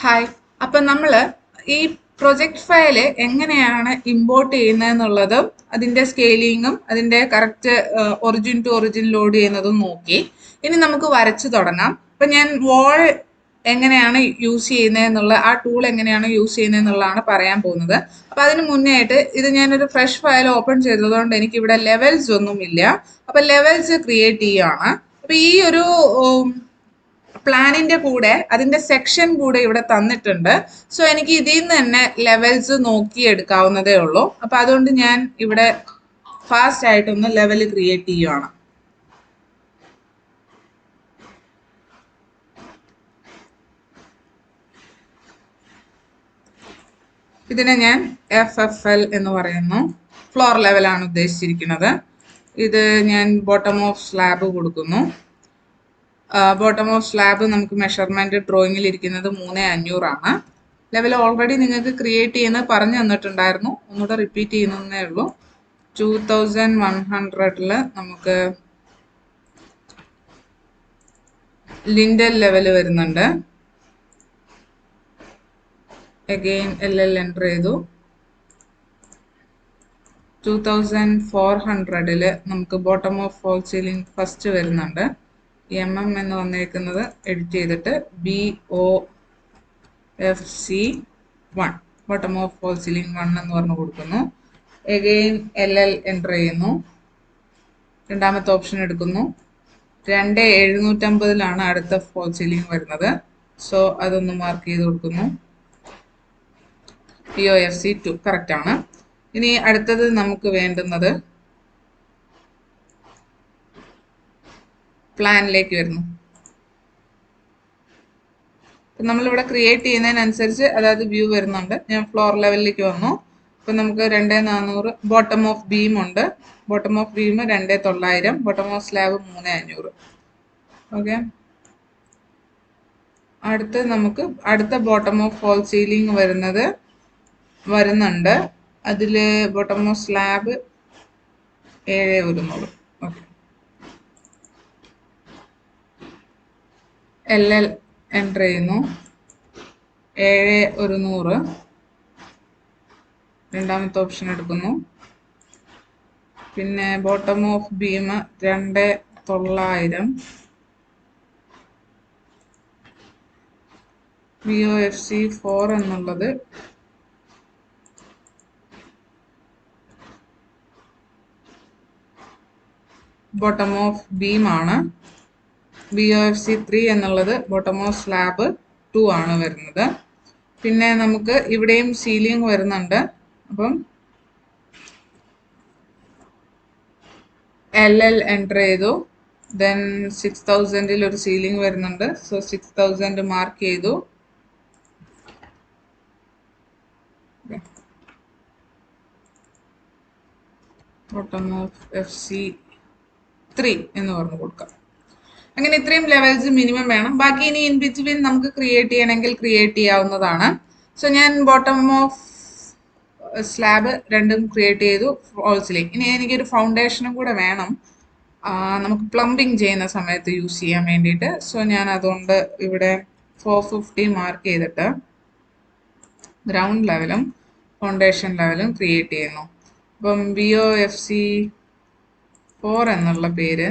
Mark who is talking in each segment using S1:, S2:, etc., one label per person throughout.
S1: Hi. അപ്പം നമ്മൾ ഈ പ്രൊജക്ട് ഫയല് എങ്ങനെയാണ് ഇമ്പോർട്ട് ചെയ്യുന്നതെന്നുള്ളതും അതിൻ്റെ സ്കെയിലിങ്ങും അതിൻ്റെ correct origin to origin load ചെയ്യുന്നതും നോക്കി. ഇനി നമുക്ക് വരച്ചു തുടങ്ങാം. അപ്പം ഞാൻ വോൾ എങ്ങനെയാണ് യൂസ് ചെയ്യുന്നതെന്നുള്ള ആ ടൂൾ എങ്ങനെയാണ് യൂസ് ചെയ്യുന്നതെന്നുള്ളതാണ് പറയാൻ പോകുന്നത്. അപ്പം അതിന് മുന്നേ ആയിട്ട് ഇത് ഞാനൊരു ഫ്രഷ് ഫയൽ ഓപ്പൺ ചെയ്തതുകൊണ്ട് എനിക്കിവിടെ ലെവൽസ് ഒന്നുമില്ല. അപ്പം ലെവൽസ് ക്രിയേറ്റ് ചെയ്യുകയാണ്. അപ്പം ഈ ഒരു പ്ലാനിന്റെ കൂടെ അതിന്റെ സെക്ഷൻ കൂടെ ഇവിടെ തന്നിട്ടുണ്ട്. സോ എനിക്ക് ഇതിൽ നിന്ന് തന്നെ ലെവൽസ് നോക്കി എടുക്കാവുന്നതേ ഉള്ളൂ. അപ്പൊ അതുകൊണ്ട് ഞാൻ ഇവിടെ ഫാസ്റ്റ് ആയിട്ടൊന്ന് ലെവൽ ക്രിയേറ്റ് ചെയ്യുവാണ്. ഇതിനെ ഞാൻ FFL എന്ന് പറയുന്നു. ഫ്ലോർ ലെവലാണ് ഉദ്ദേശിച്ചിരിക്കുന്നത്. ഇത് ഞാൻ ബോട്ടം ഓഫ് സ്ലാബ് കൊടുക്കുന്നു. ബോട്ടം ഓഫ് സ്ലാബ് നമുക്ക് മെഷർമെന്റ് ഡ്രോയിങ്ങിൽ ഇരിക്കുന്നത് 3500 ആണ്. ലെവൽ ഓൾറെഡി നിങ്ങൾക്ക് ക്രിയേറ്റ് ചെയ്യുന്നത് പറഞ്ഞു തന്നിട്ടുണ്ടായിരുന്നു. ഒന്നുകൂടെ റിപ്പീറ്റ് ചെയ്യുന്നതേ ഉള്ളൂ. 2100 നമുക്ക് ലിൻഡൽ ലെവൽ വരുന്നുണ്ട്. അഗെയിൻ LL എൻ്റർ ചെയ്തു. 2400 നമുക്ക് bottom of false ceiling first വരുന്നുണ്ട്. എന്ന് വന്നേക്കുന്നത് എഡിറ്റ് ചെയ്തിട്ട് BOFC1 bottom of false ceiling 1 എന്ന് പറഞ്ഞു കൊടുക്കുന്നു. അഗെയിൻ LL എൻ്റർ ചെയ്യുന്നു. രണ്ടാമത്തെ ഓപ്ഷൻ എടുക്കുന്നു. 2750 അടുത്ത ഫോൾ സീലിംഗ് വരുന്നത്. സോ അതൊന്ന് മാർക്ക് ചെയ്ത് കൊടുക്കുന്നു. BOFC2 കറക്റ്റ് ആണ്. ഇനി അടുത്തത് നമുക്ക് വേണ്ടുന്നത് പ്ലാനിലേക്ക് വരുന്നു. നമ്മളിവിടെ ക്രിയേറ്റ് ചെയ്യുന്നതിനനുസരിച്ച് അതായത് വ്യൂ വരുന്നുണ്ട്. ഞാൻ ഫ്ലോർ ലെവലിലേക്ക് വന്നു. അപ്പം നമുക്ക് 2400 ബോട്ടം ഓഫ് ബീം ഉണ്ട്. Bottom of beam 2900, bottom of slab 3500. Okay, അടുത്ത് നമുക്ക് അടുത്ത ബോട്ടം ഓഫ് ഫോൾ സീലിംഗ് വരുന്നുണ്ട്. അതിൽ bottom of slab 7100. Okay, LL enter ചെയ്യുന്നു. 7100 രണ്ടാമത്തെ ഓപ്ഷൻ എടുക്കുന്നു. പിന്നെ ബോട്ടം ഓഫ് ബീം 2900, BOFC4 എന്നുള്ളത് ബോട്ടം ഓഫ് ബീം ആണ്. BOFC3 എന്നുള്ളത് ബോട്ടം ഓഫ് സ്ലാബ് 2 ആണ് വരുന്നത്. പിന്നെ നമുക്ക് ഇവിടെയും സീലിംഗ് വരുന്നുണ്ട്. അപ്പം LL എൻ്റർ ചെയ്തു. ദെൻ 6000 ഒരു സീലിംഗ് വരുന്നുണ്ട്. സോ 6000 മാർക്ക് ചെയ്തു. ബോട്ടം ഓഫ് FC3 എന്ന് പറഞ്ഞു കൊടുക്കാം. അങ്ങനെ ഇത്രയും ലെവൽസ് മിനിമം വേണം. ബാക്കി ഇനി ഇൻ ബിറ്റ്വീൻ നമുക്ക് ക്രിയേറ്റ് ചെയ്യണമെങ്കിൽ ക്രിയേറ്റ് ചെയ്യാവുന്നതാണ്. സോ ഞാൻ ബോട്ടം ഓഫ് സ്ലാബ് രണ്ടും ക്രിയേറ്റ് ചെയ്തു. ഫോൾസിലേക്ക് ഇനി എനിക്കൊരു ഫൗണ്ടേഷനും കൂടെ വേണം, നമുക്ക് പ്ലംബിങ് ചെയ്യുന്ന സമയത്ത് യൂസ് ചെയ്യാൻ വേണ്ടിയിട്ട്. സോ ഞാൻ അതുകൊണ്ട് ഇവിടെ 450 മാർക്ക് ചെയ്തിട്ട് ഗ്രൗണ്ട് ലെവലും ഫൗണ്ടേഷൻ ലെവലും ക്രിയേറ്റ് ചെയ്യുന്നു. അപ്പം BOFC4 എന്നുള്ള പേര്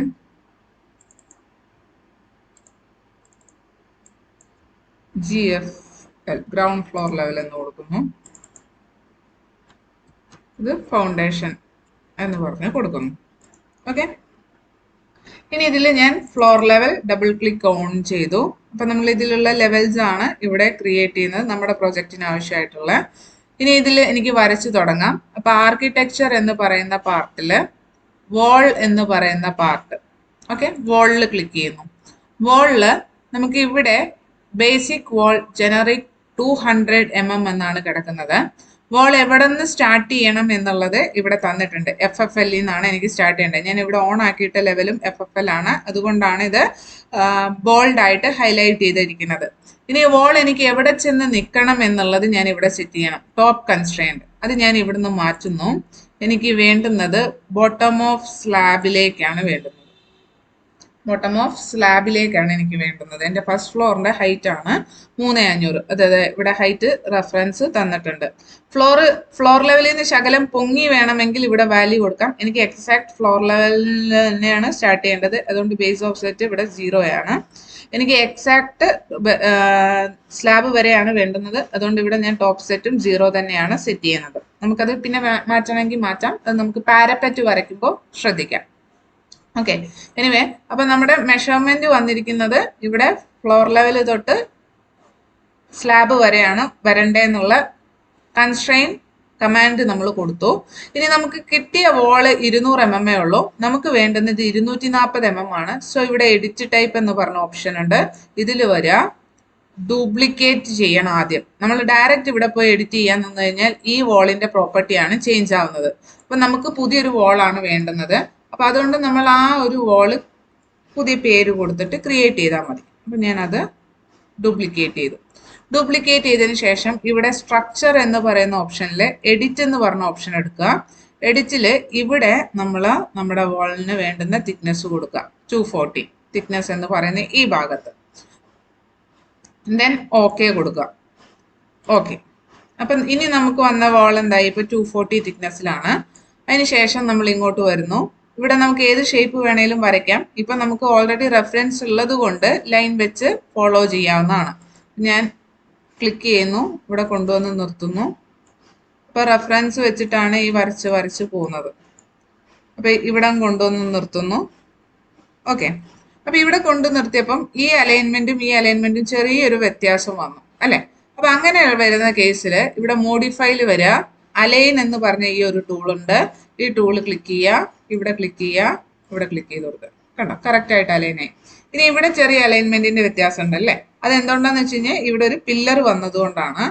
S1: GFL ഗ്രൗണ്ട് ഫ്ലോർ ലെവൽ എന്ന് കൊടുക്കുന്നു. ഇത് ഫൗണ്ടേഷൻ എന്ന് പറഞ്ഞ് കൊടുക്കുന്നു. ഓക്കെ, ഇനി ഇതിൽ ഞാൻ floor level double click on ചെയ്തു. അപ്പം നമ്മൾ ഇതിലുള്ള ലെവൽസ് ആണ് ഇവിടെ ക്രിയേറ്റ് ചെയ്യുന്നത് നമ്മുടെ പ്രൊജക്റ്റിന് ആവശ്യമായിട്ടുള്ള. ഇനി ഇതിൽ എനിക്ക് വരച്ചു തുടങ്ങാം. അപ്പം ആർക്കിടെക്ചർ എന്ന് പറയുന്ന പാർട്ടിൽ വോൾ എന്ന് പറയുന്ന പാർട്ട്, ഓക്കെ, വോളിൽ ക്ലിക്ക് ചെയ്യുന്നു. വോളിൽ നമുക്ക് ഇവിടെ ബേസിക് വോൾ ജനറിക് 200 mm എന്നാണ് കിടക്കുന്നത്. വോൾ എവിടെ നിന്ന് സ്റ്റാർട്ട് ചെയ്യണം എന്നുള്ളത് ഇവിടെ തന്നിട്ടുണ്ട്. FFL നിന്നാണ് എനിക്ക് സ്റ്റാർട്ട് ചെയ്യേണ്ടത്. ഞാൻ ഇവിടെ ഓൺ ആക്കിയിട്ട ലെവലും FFL ആണ്. അതുകൊണ്ടാണ് ഇത് ബോൾഡ് ആയിട്ട് ഹൈലൈറ്റ് ചെയ്തിരിക്കുന്നത്. ഇനി വോൾ എനിക്ക് എവിടെ ചെന്ന് നിൽക്കണം എന്നുള്ളത് ഞാൻ ഇവിടെ സെറ്റ് ചെയ്യണം. ടോപ്പ് കൺസ്ട്രെയിൻറ്റ് അത് ഞാൻ ഇവിടുന്ന് മാറ്റുന്നു. എനിക്ക് വേണ്ടുന്നത് ബോട്ടം ഓഫ് സ്ലാബിലേക്കാണ് വേണ്ടുന്നത്. ബോട്ടം ഓഫ് സ്ലാബിലേക്കാണ് എനിക്ക് വേണ്ടുന്നത്. എൻ്റെ ഫസ്റ്റ് ഫ്ലോറിന്റെ ഹൈറ്റ് ആണ് 3500. അതായത് ഇവിടെ ഹൈറ്റ് റെഫറൻസ് തന്നിട്ടുണ്ട്. ഫ്ലോർ ലെവലിൽ നിന്ന് ശകലം പൊങ്ങി വേണമെങ്കിൽ ഇവിടെ വാല്യൂ കൊടുക്കാം. എനിക്ക് എക്സാക്ട് ഫ്ലോർ ലെവലിൽ തന്നെയാണ് സ്റ്റാർട്ട് ചെയ്യേണ്ടത്. അതുകൊണ്ട് ബേസ് ഓഫ് സെറ്റ് ഇവിടെ 0 ആണ്. എനിക്ക് എക്സാക്ട് സ്ലാബ് വരെയാണ് വേണ്ടുന്നത്. അതുകൊണ്ട് ഇവിടെ ഞാൻ ടോപ്പ് സെറ്റും 0 തന്നെയാണ് സെറ്റ് ചെയ്യുന്നത്. നമുക്കത് പിന്നെ മാറ്റണമെങ്കിൽ മാറ്റാം. അത് നമുക്ക് പാരപ്പറ്റ് വരയ്ക്കുമ്പോൾ ശ്രദ്ധിക്കാം. ഓക്കെ, എനിവേ അപ്പൊ നമ്മുടെ മെഷർമെന്റ് വന്നിരിക്കുന്നത് ഇവിടെ ഫ്ലോർ ലെവൽ തൊട്ട് സ്ലാബ് വരെയാണ് വരണ്ടേന്നുള്ള കൺസ്ട്രെയിൻ കമാൻഡ് നമ്മൾ കൊടുത്തു. ഇനി നമുക്ക് കിട്ടിയ വോള് 200 mm ഉള്ളൂ. നമുക്ക് വേണ്ടുന്നത് 240 mm ആണ്. സോ ഇവിടെ എഡിറ്റ് ടൈപ്പ് എന്ന് പറഞ്ഞ ഓപ്ഷൻ ഉണ്ട്. ഇതിൽ വരിക ഡ്യൂപ്ലിക്കേറ്റ് ചെയ്യണം. ആദ്യം നമ്മൾ ഡയറക്റ്റ് ഇവിടെ പോയി എഡിറ്റ് ചെയ്യാൻ നിന്ന് കഴിഞ്ഞാൽ ഈ വോളിന്റെ പ്രോപ്പർട്ടിയാണ് ചേഞ്ച് ആവുന്നത്. അപ്പൊ നമുക്ക് പുതിയൊരു വോളാണ് വേണ്ടുന്നത്. അപ്പൊ അതുകൊണ്ട് നമ്മൾ ആ ഒരു വോള് പുതിയ പേര് കൊടുത്തിട്ട് ക്രിയേറ്റ് ചെയ്താൽ മതി. അപ്പൊ ഞാനത് ഡ്യൂപ്ലിക്കേറ്റ് ചെയ്തു. ഡ്യൂപ്ലിക്കേറ്റ് ചെയ്തതിന് ശേഷം ഇവിടെ സ്ട്രക്ചർ എന്ന് പറയുന്ന ഓപ്ഷനിൽ എഡിറ്റ് എന്ന് പറഞ്ഞ ഓപ്ഷൻ എടുക്കുക. എഡിറ്റില് ഇവിടെ നമ്മൾ നമ്മുടെ വോളിന് വേണ്ടുന്ന തിക്നെസ് കൊടുക്കുക. 240 തിക്നെസ് എന്ന് പറയുന്ന ഈ ഭാഗത്ത്. ദെൻ ഓക്കെ കൊടുക്കുക. ഓക്കെ, അപ്പം ഇനി നമുക്ക് വന്ന വോൾ എന്തായി? ഇപ്പൊ 240 തിക്നെസ്സിലാണ്. അതിനുശേഷം നമ്മൾ ഇങ്ങോട്ട് വരുന്നു. ഇവിടെ നമുക്ക് ഏത് ഷേപ്പ് വേണേലും വരയ്ക്കാം. ഇപ്പൊ നമുക്ക് ഓൾറെഡി റെഫറൻസ് ഉള്ളത് കൊണ്ട് ലൈൻ വെച്ച് ഫോളോ ചെയ്യാവുന്നതാണ്. ഞാൻ ക്ലിക്ക് ചെയ്യുന്നു, ഇവിടെ കൊണ്ടുവന്ന് നിർത്തുന്നു. ഇപ്പൊ റെഫറൻസ് വെച്ചിട്ടാണ് ഈ വരച്ച് പോകുന്നത്. അപ്പൊ ഇവിടെ കൊണ്ടുവന്ന് നിർത്തുന്നു. ഓക്കെ, അപ്പൊ ഇവിടെ കൊണ്ടു നിർത്തിയപ്പം ഈ അലൈൻമെന്റും ചെറിയൊരു വ്യത്യാസം വന്നു അല്ലെ? അപ്പൊ അങ്ങനെ വരുന്ന കേസിൽ ഇവിടെ മോഡിഫൈയിൽ വരിക, അലൈൻ എന്ന് പറഞ്ഞ ഈ ഒരു ടൂൾ ഉണ്ട്. ഈ ടൂള് ക്ലിക്ക് ചെയ്യുക, ഇവിടെ ക്ലിക്ക് ചെയ്യുക, ഇവിടെ ക്ലിക്ക് ചെയ്ത് കൊടുക്കുക. കണ്ടോ, കറക്റ്റ് ആയിട്ട് അലൈൻ ആയി. ഇനി ഇവിടെ ചെറിയ അലൈൻമെന്റിന്റെ വ്യത്യാസം ഉണ്ട് അല്ലേ? അത് എന്തുകൊണ്ടാന്ന് വെച്ച് കഴിഞ്ഞാൽ ഇവിടെ ഒരു പില്ലർ വന്നതുകൊണ്ടാണ്.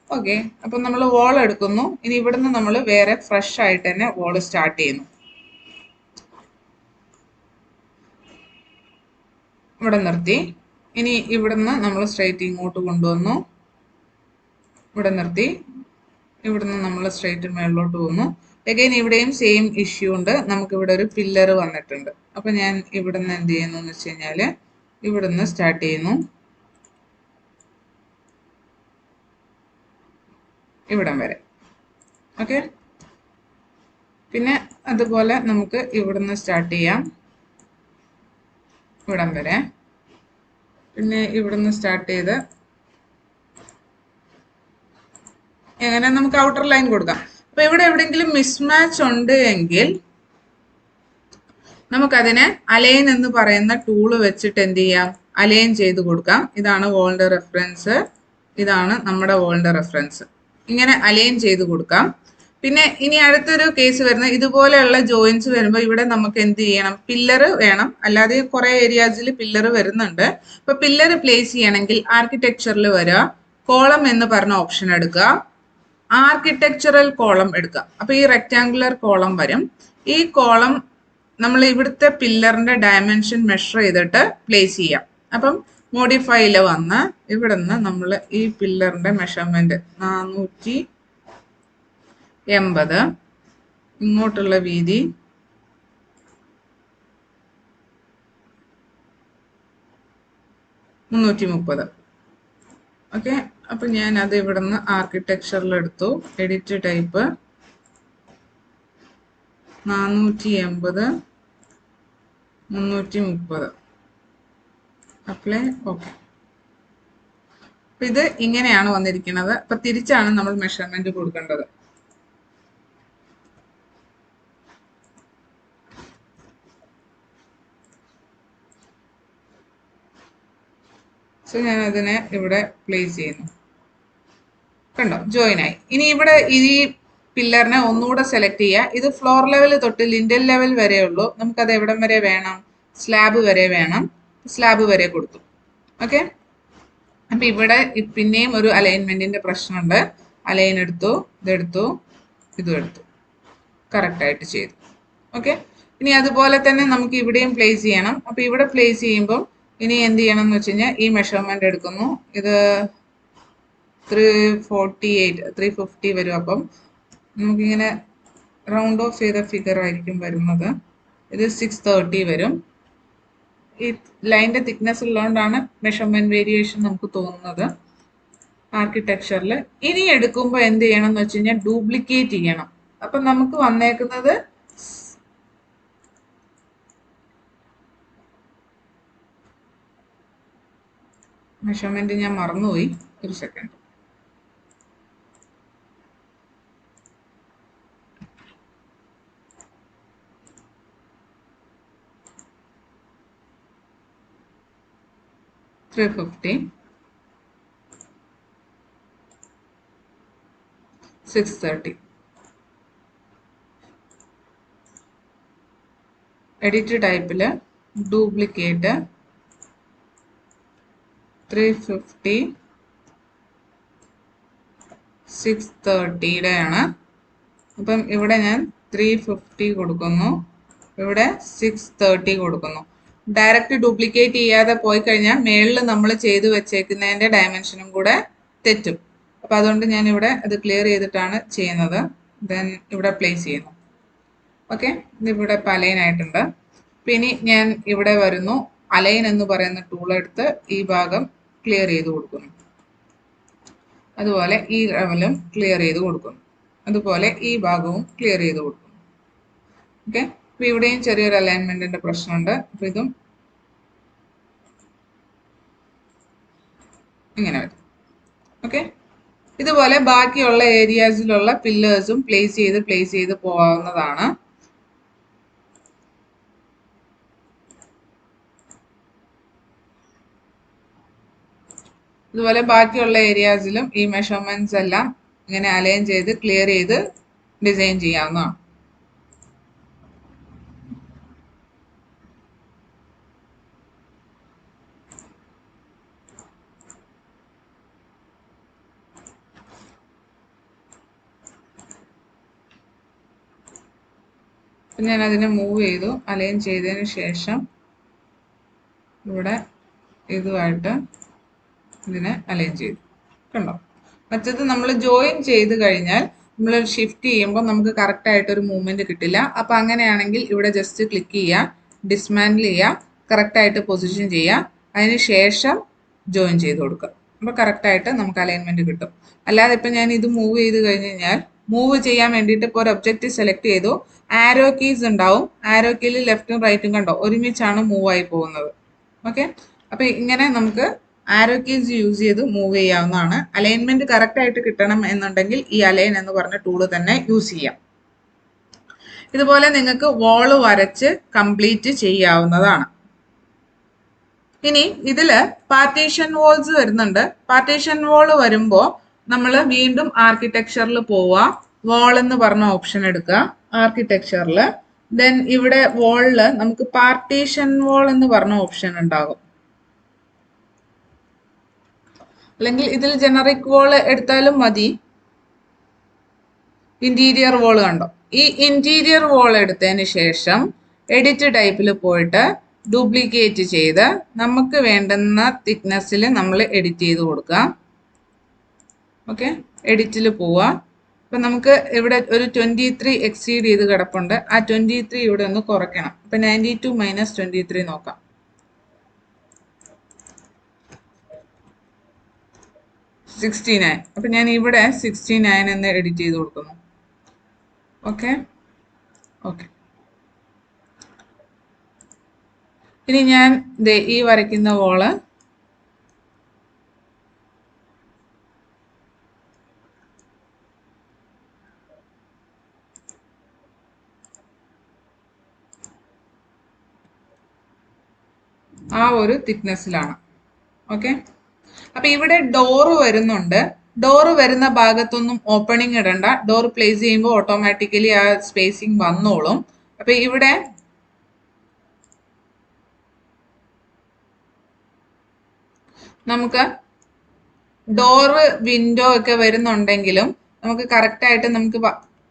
S1: ഓക്കെ, അപ്പൊ നമ്മൾ വോൾ എടുക്കുന്നു. ഇനി ഇവിടുന്ന് നമ്മൾ വേറെ ഫ്രഷ് ആയിട്ട് തന്നെ വോൾ സ്റ്റാർട്ട് ചെയ്യുന്നു. ഇവിടെ നിർത്തി. ഇനി ഇവിടുന്ന് നമ്മൾ സ്ട്രൈറ്റ് ഇങ്ങോട്ട് കൊണ്ടുവന്നു, ഇവിടെ നിർത്തി. ഇവിടുന്ന് നമ്മൾ സ്ട്രൈറ്റ് മേളിലോട്ട് പോകുന്നു. അഗൈൻ ഇവിടെയും സെയിം ഇഷ്യൂ ഉണ്ട്. നമുക്ക് ഇവിടെ ഒരു പില്ലർ വന്നിട്ടുണ്ട്. അപ്പൊ ഞാൻ ഇവിടുന്ന് എന്ത് ചെയ്യുന്നു എന്ന് വെച്ച് കഴിഞ്ഞാല് ഇവിടുന്ന് സ്റ്റാർട്ട് ചെയ്യുന്നു, ഇവിടം വരെ. ഓക്കെ, പിന്നെ അതുപോലെ നമുക്ക് ഇവിടുന്ന് സ്റ്റാർട്ട് ചെയ്യാം, ഇവിടം വരെ. പിന്നെ ഇവിടുന്ന് സ്റ്റാർട്ട് ചെയ്ത് എങ്ങനെ നമുക്ക് ഔട്ടർ ലൈൻ കൊടുക്കാം. അപ്പൊ ഇവിടെ എവിടെയെങ്കിലും മിസ്മാച്ച് ഉണ്ട് എങ്കിൽ നമുക്കതിനെ അലൈൻ എന്ന് പറയുന്ന ടൂള് വെച്ചിട്ട് എന്ത് ചെയ്യാം? അലൈൻ ചെയ്ത് കൊടുക്കാം. ഇതാണ് വോളിന്റെ റെഫറൻസ്, ഇതാണ് നമ്മുടെ വോളിന്റെ റെഫറൻസ്. ഇങ്ങനെ അലൈൻ ചെയ്ത് കൊടുക്കാം. പിന്നെ ഇനി അടുത്തൊരു കേസ് വരുന്നത് ഇതുപോലെയുള്ള ജോയിൻസ് വരുമ്പോൾ ഇവിടെ നമുക്ക് എന്ത് ചെയ്യണം? പില്ലർ വേണം. അല്ലാതെ കുറെ ഏരിയാസിൽ പില്ലർ വരുന്നുണ്ട്. അപ്പൊ പില്ലർ പ്ലേസ് ചെയ്യണമെങ്കിൽ ആർക്കിടെക്ചറിൽ വരിക, കോളം എന്ന് പറഞ്ഞ ഓപ്ഷൻ എടുക്കുക, ആർക്കിടെക്ചറൽ കോളം എടുക്കുക. അപ്പൊ ഈ റെക്ടാങ്കുലർ കോളം വരും. ഈ കോളം നമ്മൾ ഇവിടുത്തെ പില്ലറിന്റെ ഡയമെൻഷൻ മെഷർ ചെയ്തിട്ട് പ്ലേസ് ചെയ്യാം. അപ്പം മോഡിഫൈയിൽ വന്ന് ഇവിടുന്ന് നമ്മൾ ഈ പില്ലറിന്റെ മെഷർമെന്റ് 480, ഇങ്ങോട്ടുള്ള വീതി 330. ഓക്കെ, അപ്പൊ ഞാൻ അത് ഇവിടുന്ന് ആർക്കിടെക്ചറിൽ എടുത്തു. Edit type 480, 330. അപ്ലൈ. ഓക്കെ, അപ്പൊ ഇത് ഇങ്ങനെയാണ് വന്നിരിക്കുന്നത്. അപ്പൊ തിരിച്ചാണ് നമ്മൾ മെഷർമെന്റ് കൊടുക്കേണ്ടത്. സോ ഞാൻ അതിനെ ഇവിടെ പ്ലേസ് ചെയ്യുന്നു. കണ്ടോ, ജോയിൻ ആയി. ഇനി ഇവിടെ ഈ പില്ലറിനെ ഒന്നുകൂടെ സെലക്ട് ചെയ്യുക. ഇത് ഫ്ലോർ ലെവൽ തൊട്ട് ലിൻഡൽ ലെവൽ വരെ ഉള്ളൂ. നമുക്കത് എവിടം വരെ വേണം? സ്ലാബ് വരെ വേണം. സ്ലാബ് വരെ കൊടുത്തു. ഓക്കെ, അപ്പൊ ഇവിടെ പിന്നെയും ഒരു അലൈൻമെന്റിന്റെ പ്രശ്നമുണ്ട്. അലൈൻ എടുത്തു, ഇതെടുത്തു, ഇതും എടുത്തു, കറക്റ്റ് ആയിട്ട് ചെയ്തു. ഓക്കെ, ഇനി അതുപോലെ തന്നെ നമുക്ക് ഇവിടെയും പ്ലേസ് ചെയ്യണം. അപ്പൊ ഇവിടെ പ്ലേസ് ചെയ്യുമ്പോൾ ഇനി എന്ത് ചെയ്യണം എന്ന് വെച്ച് കഴിഞ്ഞാൽ ഈ മെഷർമെന്റ് എടുക്കുന്നു. ഇത് 348, 350 വരും. അപ്പം നമുക്കിങ്ങനെ റൗണ്ട് ഓഫ് ചെയ്ത ഫിഗർ ആയിരിക്കും വരുന്നത്. ഇത് 630 വരും. ഈ ലൈനിന്റെ തിക്നെസ് ഉള്ളതുകൊണ്ടാണ് മെഷർമെന്റ് വേരിയേഷൻ നമുക്ക് തോന്നുന്നത് ആർക്കിടെക്ചറിൽ. ഇനി എടുക്കുമ്പോൾ എന്ത് ചെയ്യണം എന്ന് വെച്ച് കഴിഞ്ഞാൽ ഡ്യൂപ്ലിക്കേറ്റ് ചെയ്യണം. അപ്പൊ നമുക്ക് വന്നേക്കുന്നത് മെഷർമെന്റ് ഞാൻ മറന്നുപോയി, ഒരു സെക്കൻഡ്. $350, $630. എഡിറ്റ് ടൈപ്പില് ഡ്യൂപ്ലിക്കേറ്റ് 350 630 ആണ്. അപ്പം ഇവിടെ ഞാൻ 350 കൊടുക്കുന്നു, ഇവിടെ 630 കൊടുക്കുന്നു. ഡയറക്റ്റ് ഡ്യൂപ്ലിക്കേറ്റ് ചെയ്യാതെ പോയി കഴിഞ്ഞാൽ മേളിൽ നമ്മൾ ചെയ്തു വെച്ചേക്കുന്നതിന്റെ ഡയമെൻഷനും കൂടെ തെറ്റും. അപ്പൊ അതുകൊണ്ട് ഞാൻ ഇവിടെ അത് ക്ലിയർ ചെയ്തിട്ടാണ് ചെയ്യുന്നത്. ദെൻ ഇവിടെ പ്ലേസ് ചെയ്യുന്നു. ഓക്കെ, ഇതിവിടെ ഇപ്പം അലൈൻ ആയിട്ടുണ്ട്. പിന്നെ ഞാൻ ഇവിടെ വരുന്നു, അലൈൻ എന്ന് പറയുന്ന ടൂൾ എടുത്ത് ഈ ഭാഗം ക്ലിയർ ചെയ്ത് കൊടുക്കുന്നു. അതുപോലെ ഈ ലെവലും ക്ലിയർ ചെയ്ത് കൊടുക്കുന്നു. അതുപോലെ ഈ ഭാഗവും ക്ലിയർ ചെയ്ത് കൊടുക്കുന്നു. ഓക്കെ, അപ്പൊ ഇവിടെയും ചെറിയൊരു അലൈൻമെന്റിന്റെ പ്രശ്നമുണ്ട്. അപ്പൊ ഇതും ഇങ്ങനെ വരും. ഓക്കെ, ഇതുപോലെ ബാക്കിയുള്ള ഏരിയാസിലുള്ള പില്ലേഴ്സും പ്ലേസ് ചെയ്ത് പോകാവുന്നതാണ്. ഇതുപോലെ ബാക്കിയുള്ള ഏരിയാസിലും ഈ മെഷർമെന്റ്സ് എല്ലാം ഇങ്ങനെ അലൈൻ ചെയ്ത് ക്ലിയർ ചെയ്ത് ഡിസൈൻ ചെയ്യാവുന്നതാണ്. ഞാൻ അതിനെ മൂവ് ചെയ്തു, അലൈൻ ചെയ്തതിന് ശേഷം ഇവിടെ ഇതുമായിട്ട് ഇതിനെ അലൈൻ ചെയ്തു. കണ്ടോ? മറ്റത് നമ്മൾ ജോയിൻ ചെയ്ത് കഴിഞ്ഞാൽ നമ്മൾ ഷിഫ്റ്റ് ചെയ്യുമ്പോൾ നമുക്ക് കറക്റ്റ് ആയിട്ട് ഒരു മൂവ്മെന്റ് കിട്ടില്ല. അപ്പൊ അങ്ങനെയാണെങ്കിൽ ഇവിടെ ജസ്റ്റ് ക്ലിക്ക് ചെയ്യുക, ഡിസ്മാൻഡിൽ ചെയ്യുക, കറക്റ്റ് ആയിട്ട് പൊസിഷൻ ചെയ്യുക, അതിന് ശേഷം ജോയിൻ ചെയ്ത് കൊടുക്കുക. അപ്പൊ കറക്റ്റ് ആയിട്ട് നമുക്ക് അലൈൻമെന്റ് കിട്ടും. അല്ലാതെ ഇപ്പൊ ഞാൻ ഇത് മൂവ് ചെയ്ത് കഴിഞ്ഞ് കഴിഞ്ഞാൽ മൂവ് ചെയ്യാൻ വേണ്ടിയിട്ട് ഇപ്പോൾ ഒരു ഒബ്ജക്റ്റ് സെലക്ട് ചെയ്തു, ആരോ കീസ് ഉണ്ടാവും, ആരോ കീയിൽ ലെഫ്റ്റും റൈറ്റും കണ്ടോ ഒരുമിച്ചാണ് മൂവ് ആയി പോകുന്നത്. ഓക്കെ, അപ്പൊ ഇങ്ങനെ നമുക്ക് ആരോ കീസ് യൂസ് ചെയ്ത് മൂവ് ചെയ്യാവുന്നതാണ്. അലൈൻമെന്റ് കറക്റ്റ് ആയിട്ട് കിട്ടണം എന്നുണ്ടെങ്കിൽ ഈ അലൈൻ എന്ന് പറഞ്ഞ ടൂള് തന്നെ യൂസ് ചെയ്യാം. ഇതുപോലെ നിങ്ങൾക്ക് വോള് വരച്ച് കംപ്ലീറ്റ് ചെയ്യാവുന്നതാണ്. ഇനി ഇതില് പാർട്ടീഷൻ വോൾസ് വരുന്നുണ്ട്. പാർട്ടീഷൻ വോള് വരുമ്പോൾ നമ്മൾ വീണ്ടും ആർക്കിടെക്ചറിൽ പോവുക, വോൾ എന്ന് പറഞ്ഞ ഓപ്ഷൻ എടുക്കുക ആർക്കിടെക്ചറിൽ. ദെൻ ഇവിടെ വോളില് നമുക്ക് പാർട്ടീഷൻ വോൾ എന്ന് പറഞ്ഞ ഓപ്ഷൻ ഉണ്ടാകും. അല്ലെങ്കിൽ ഇതിൽ ജനറിക് വോൾ എടുത്താലും മതി. ഇന്റീരിയർ വോൾ കണ്ടോ? ഈ ഇന്റീരിയർ വോൾ എടുത്തതിന് ശേഷം എഡിറ്റ് ടൈപ്പിൽ പോയിട്ട് ഡ്യൂപ്ലിക്കേറ്റ് ചെയ്ത് നമുക്ക് വേണ്ടുന്ന തിക്നെസ്സിൽ നമ്മൾ എഡിറ്റ് ചെയ്ത് കൊടുക്കുക. ഓക്കെ, എഡിറ്റിൽ പോവുക. അപ്പൊ നമുക്ക് ഇവിടെ ഒരു 23 എക്സീഡ് ചെയ്ത് കിടപ്പുണ്ട്. ആ 23 ഇവിടെ ഒന്ന് കുറയ്ക്കണം. അപ്പൊ 92 - 23 നോക്കാം. അപ്പൊ ഞാൻ ഇവിടെ 69 എന്ന് എഡിറ്റ് ചെയ്ത് കൊടുക്കുന്നു. ഓക്കെ ഓക്കെ, ഇനി ഞാൻ ഈ വരയ്ക്കുന്ന വോള് ആ ഒരു തിക്നെസ്സിലാണ്. ഓക്കെ, അപ്പൊ ഇവിടെ ഡോറ് വരുന്നുണ്ട്. ഡോറ് വരുന്ന ഭാഗത്തൊന്നും ഓപ്പണിംഗ് ഇടണ്ട. ഡോർ പ്ലേസ് ചെയ്യുമ്പോൾ ഓട്ടോമാറ്റിക്കലി ആ സ്പേസിങ് വന്നോളും. അപ്പൊ ഇവിടെ നമുക്ക് ഡോറ് വിൻഡോ ഒക്കെ വരുന്നുണ്ടെങ്കിലും നമുക്ക് കറക്റ്റ് ആയിട്ട് നമുക്ക്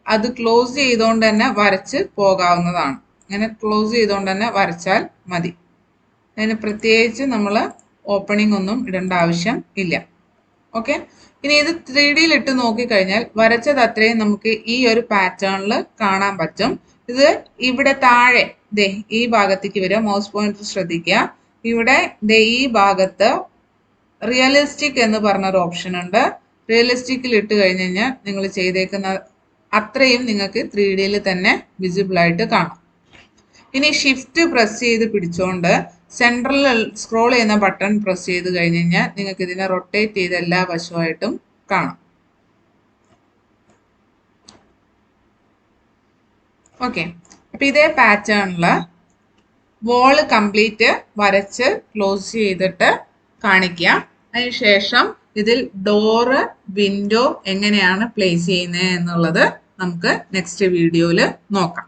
S1: അത് ക്ലോസ് ചെയ്തുകൊണ്ട് തന്നെ വരച്ച് പോകാവുന്നതാണ്. അങ്ങനെ ക്ലോസ് ചെയ്തുകൊണ്ട് തന്നെ വരച്ചാൽ മതി. അതിന് പ്രത്യേകിച്ച് നമ്മൾ ഓപ്പണിംഗ് ഒന്നും ഇടേണ്ട ആവശ്യം ഇല്ല. ഓക്കെ, ഇനി ഇത് 3Dയിൽ ഇട്ട് നോക്കിക്കഴിഞ്ഞാൽ വരച്ചത് അത്രയും നമുക്ക് ഈ ഒരു പാറ്റേണിൽ കാണാൻ പറ്റും. ഇത് ഇവിടെ താഴെ ദേ ഈ ഭാഗത്തേക്ക് വരിക, മൗസ് പോയിന്റർ ശ്രദ്ധിക്കുക. ഇവിടെ ദേ ഈ ഭാഗത്ത് റിയലിസ്റ്റിക് എന്ന് പറഞ്ഞൊരു ഓപ്ഷൻ ഉണ്ട്. റിയലിസ്റ്റിക്കിൽ ഇട്ട് കഴിഞ്ഞ് കഴിഞ്ഞാൽ നിങ്ങൾ ചെയ്തേക്കുന്ന അത്രയും നിങ്ങൾക്ക് 3Dയിൽ തന്നെ വിസിബിൾ ആയിട്ട് കാണാം. ഇനി ഷിഫ്റ്റ് പ്രസ് ചെയ്ത് പിടിച്ചുകൊണ്ട് സെൻട്രലിൽ സ്ക്രോൾ ചെയ്യുന്ന ബട്ടൺ പ്രസ് ചെയ്ത് കഴിഞ്ഞ് കഴിഞ്ഞാൽ നിങ്ങൾക്ക് ഇതിനെ റൊട്ടേറ്റ് ചെയ്ത് എല്ലാ വശമായിട്ടും കാണാം. ഓക്കെ, അപ്പൊ ഇതേ പാറ്റേണിൽ വോള് കംപ്ലീറ്റ് വരച്ച് ക്ലോസ് ചെയ്തിട്ട് കാണിക്കുക. അതിനുശേഷം ഇതിൽ ഡോറ് വിൻഡോ എങ്ങനെയാണ് പ്ലേസ് ചെയ്യുന്നത് എന്നുള്ളത് നമുക്ക് നെക്സ്റ്റ് വീഡിയോയിൽ നോക്കാം.